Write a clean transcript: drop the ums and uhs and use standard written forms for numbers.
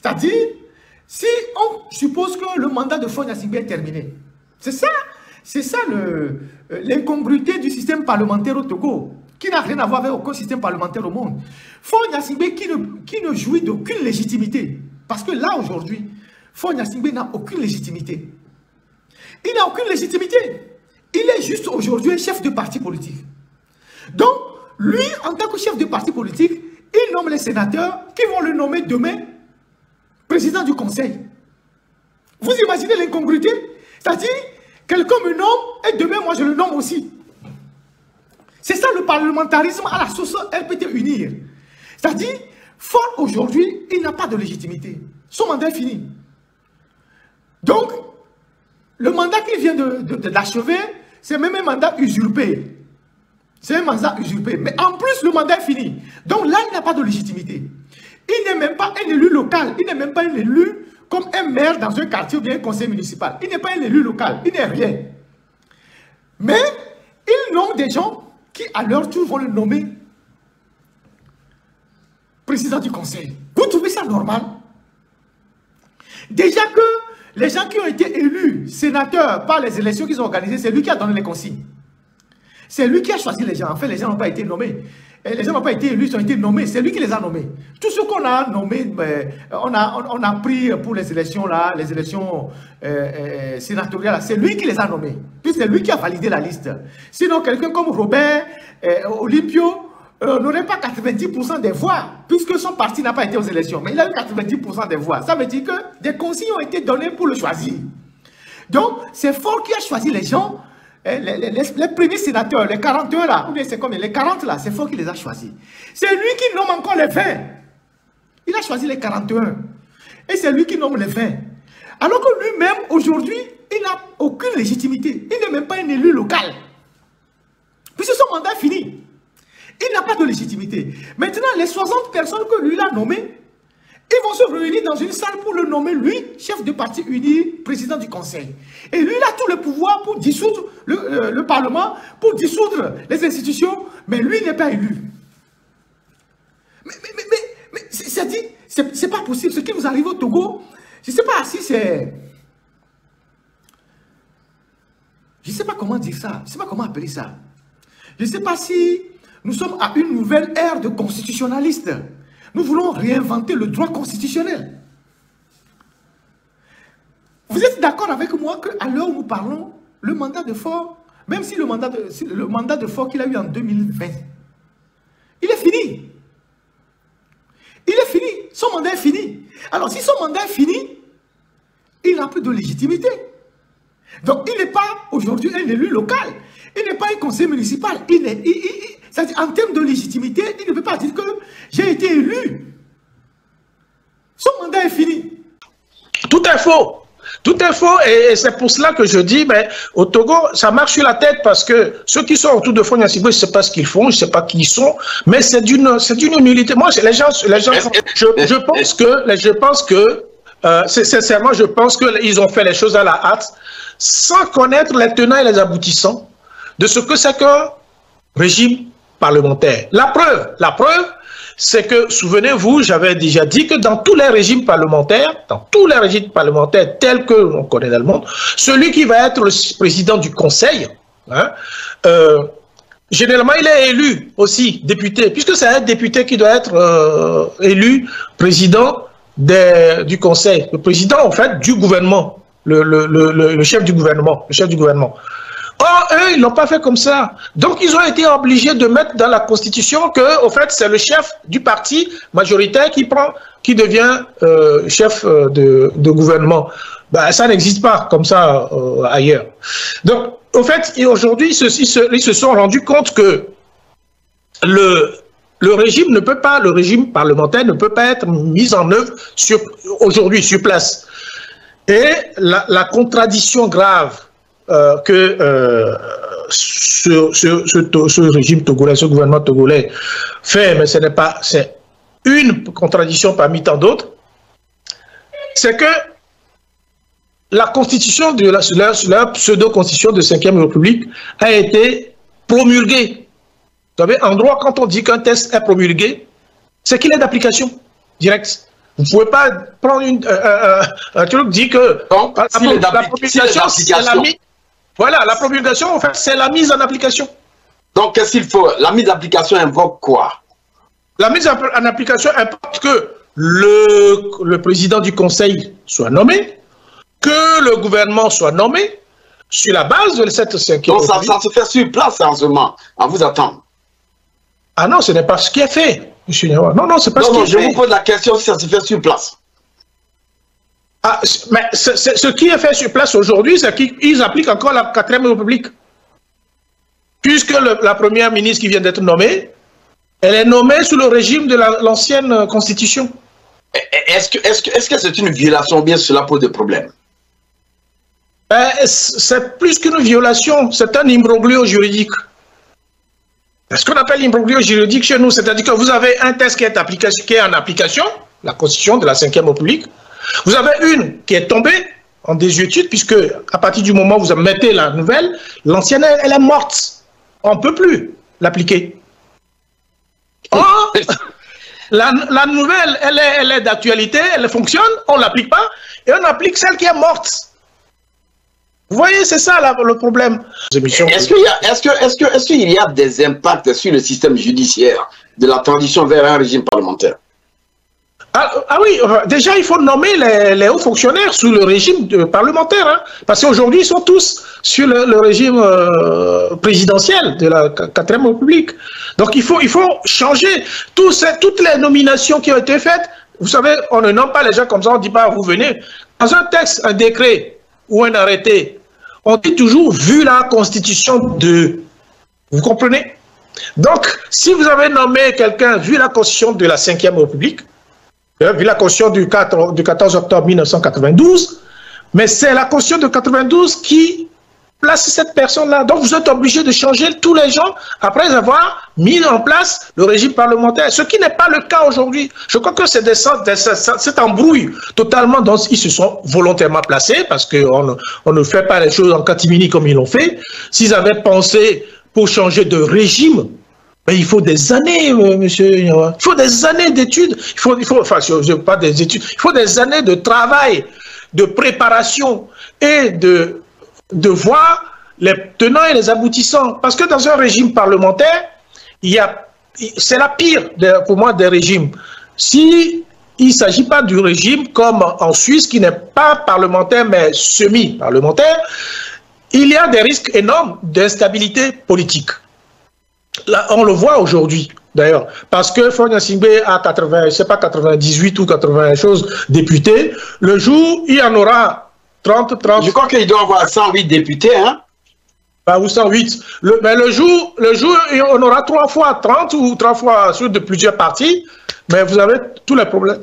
C'est-à-dire, si on suppose que le mandat de Faure Gnassingbé est terminé, c'est ça l'incongruité du système parlementaire au Togo, qui n'a rien à voir avec aucun système parlementaire au monde. Faure Gnassingbé qui ne jouit d'aucune légitimité. Parce que là, aujourd'hui, Faure Gnassingbé n'a aucune légitimité. Il n'a aucune légitimité. Il est juste aujourd'hui un chef de parti politique. Donc, lui, en tant que chef de parti politique, il nomme les sénateurs qui vont le nommer demain président du conseil. Vous imaginez l'incongruité? C'est-à-dire, quelqu'un me nomme et demain, moi, je le nomme aussi. C'est ça le parlementarisme à la sauce RPT Unir. C'est-à-dire, Faure aujourd'hui, il n'a pas de légitimité. Son mandat est fini. Donc, le mandat qu'il vient d'achever, c'est même un mandat usurpé. C'est un mandat usurpé. Mais en plus, le mandat est fini. Donc là, il n'a pas de légitimité. Il n'est même pas un élu local. Il n'est même pas un élu comme un maire dans un quartier ou bien un conseil municipal. Il n'est pas un élu local. Il n'est rien. Mais il nomme des gens qui, à leur tour, vont le nommer président du conseil. Vous trouvez ça normal? Déjà que les gens qui ont été élus sénateurs par les élections qu'ils ont organisées, c'est lui qui a donné les consignes. C'est lui qui a choisi les gens. En fait, les gens n'ont pas été nommés. Et les gens n'ont pas été élus, ils ont été nommés. C'est lui qui les a nommés. Tout ce qu'on a nommé, on a pris pour les élections là, les élections sénatoriales, c'est lui qui les a nommés. Puis c'est lui qui a validé la liste. Sinon, quelqu'un comme Robert Olympio n'aurait pas 90% des voix, puisque son parti n'a pas été aux élections. Mais il a eu 90% des voix. Ça veut dire que des consignes ont été données pour le choisir. Donc, c'est Faure qui a choisi les gens. Les premiers sénateurs, les 41 là, ou bien c'est combien? Les 40 là, c'est Faure qui les a choisis. C'est lui qui nomme encore les 20. Il a choisi les 41. Et c'est lui qui nomme les 20. Alors que lui-même, aujourd'hui, il n'a aucune légitimité. Il n'est même pas un élu local. Puisque son mandat est fini. Il n'a pas de légitimité. Maintenant, les 60 personnes que lui a nommées, ils vont se réunir dans une salle pour le nommer, lui, chef de parti uni, président du conseil. Et lui, il a tout le pouvoir pour dissoudre le Parlement, pour dissoudre les institutions, mais lui, il n'est pas élu. Mais c'est pas possible. Ce qui nous arrive au Togo, je ne sais pas si c'est... Je ne sais pas comment dire ça. Je ne sais pas comment appeler ça. Je ne sais pas si nous sommes à une nouvelle ère de constitutionnalistes. Nous voulons réinventer le droit constitutionnel. Vous êtes d'accord avec moi qu'à l'heure où nous parlons, le mandat de Faure, même si le mandat de Faure qu'il a eu en 2020, il est fini. Il est fini. Son mandat est fini. Alors si son mandat est fini, il n'a plus de légitimité. Donc il n'est pas aujourd'hui un élu local. Il n'est pas un conseil municipal. En termes de légitimité, il ne peut pas dire que j'ai été élu. Son mandat est fini. Tout est faux. Tout est faux et c'est pour cela que je dis, mais au Togo, ça marche sur la tête parce que ceux qui sont autour de Faure Gnassingbé, je ne sais pas ce qu'ils font, je ne sais pas qui ils sont, mais c'est d'une nullité. Moi, les gens je pense que sincèrement, je pense qu'ils ont fait les choses à la hâte sans connaître les tenants et les aboutissants de ce que c'est qu'un régime parlementaire. La preuve, c'est que, souvenez-vous, j'avais déjà dit que dans tous les régimes parlementaires, tels que l'on connaît dans le monde, celui qui va être le président du conseil, généralement, il est élu aussi, député, puisque c'est un député qui doit être élu président du conseil, le président, en fait, du gouvernement, le chef du gouvernement, Or, eux, ils n'ont pas fait comme ça. Donc, ils ont été obligés de mettre dans la Constitution que, au fait, c'est le chef du parti majoritaire qui devient chef de gouvernement. Ben, ça n'existe pas comme ça ailleurs. Donc, au fait, aujourd'hui, ils se sont rendus compte que le régime parlementaire ne peut pas être mis en œuvre aujourd'hui sur place. Et la contradiction grave que ce régime togolais, ce gouvernement togolais fait, mais c'est une contradiction parmi tant d'autres, c'est que la constitution la pseudo-constitution de 5e République a été promulguée. Vous savez, en droit, quand on dit qu'un texte est promulgué, c'est qu'il est d'application directe. Vous ne pouvez pas prendre un truc dit que donc, la promulgation, c'est la mise. Voilà, la promulgation, en fait, c'est la mise en application. Donc, qu'est-ce qu'il faut? La mise en application invoque quoi? La mise en application importe que le président du Conseil soit nommé, que le gouvernement soit nommé, sur la base de cette 5e. Donc, ça se fait sur place en ce moment, à vous attendre. Ah non, ce n'est pas ce qui est fait, M. Niawa. Non, non, c'est pas ce qui est fait. Je vous pose la question si ça se fait sur place. Ah, mais ce qui est fait sur place aujourd'hui, c'est qu'ils appliquent encore la 4e République. Puisque la première ministre qui vient d'être nommée, elle est nommée sous le régime de l'ancienne constitution. Est-ce que c'est une violation ou bien cela pose des problèmes? C'est plus qu'une violation, c'est un imbroglio juridique. Ce qu'on appelle l'imbroglio juridique chez nous, c'est-à-dire que vous avez un texte qui est en application, la constitution de la 5e République. Vous avez une qui est tombée en désuétude, puisque à partir du moment où vous mettez la nouvelle, l'ancienne, elle est morte. On ne peut plus l'appliquer. Or, la nouvelle, elle est d'actualité, elle fonctionne, on ne l'applique pas, et on applique celle qui est morte. Vous voyez, c'est ça le problème. Est-ce qu'il y a des impacts sur le système judiciaire de la transition vers un régime parlementaire? Ah oui, déjà il faut nommer les hauts fonctionnaires sous le régime parlementaire, hein, parce qu'aujourd'hui ils sont tous sur le régime présidentiel de la 4e République. Donc il faut changer toutes les nominations qui ont été faites. Vous savez, on ne nomme pas les gens comme ça, on ne dit pas vous venez. Dans un texte, un décret ou un arrêté, on dit toujours vu la constitution de... Vous comprenez? Donc si vous avez nommé quelqu'un vu la constitution de la 5e République, vu la constitution du 14 octobre 1992, mais c'est la constitution de 92 qui place cette personne-là. Donc vous êtes obligé de changer tous les gens après avoir mis en place le régime parlementaire, ce qui n'est pas le cas aujourd'hui. Je crois que c'est cette embrouille totalement dont ils se sont volontairement placés, parce qu'on ne fait pas les choses en catimini comme ils l'ont fait. S'ils avaient pensé pour changer de régime, mais il faut des années, monsieur. Il faut des années d'études. Enfin, pas des études. Il faut des années de travail, de préparation et de voir les tenants et les aboutissants. Parce que dans un régime parlementaire, c'est la pire, pour moi, des régimes. Si il ne s'agit pas du régime comme en Suisse, qui n'est pas parlementaire, mais semi-parlementaire, il y a des risques énormes d'instabilité politique. Là, on le voit aujourd'hui, d'ailleurs, parce que Fonia Singbe a 98 ou 80 choses députés. Le jour, il y en aura 30. Je crois qu'il doit avoir 108 députés, hein? Bah, ou 108. Mais le jour, on aura 3 fois 30 ou 3 fois sur de plusieurs partis, mais vous avez tous les problèmes.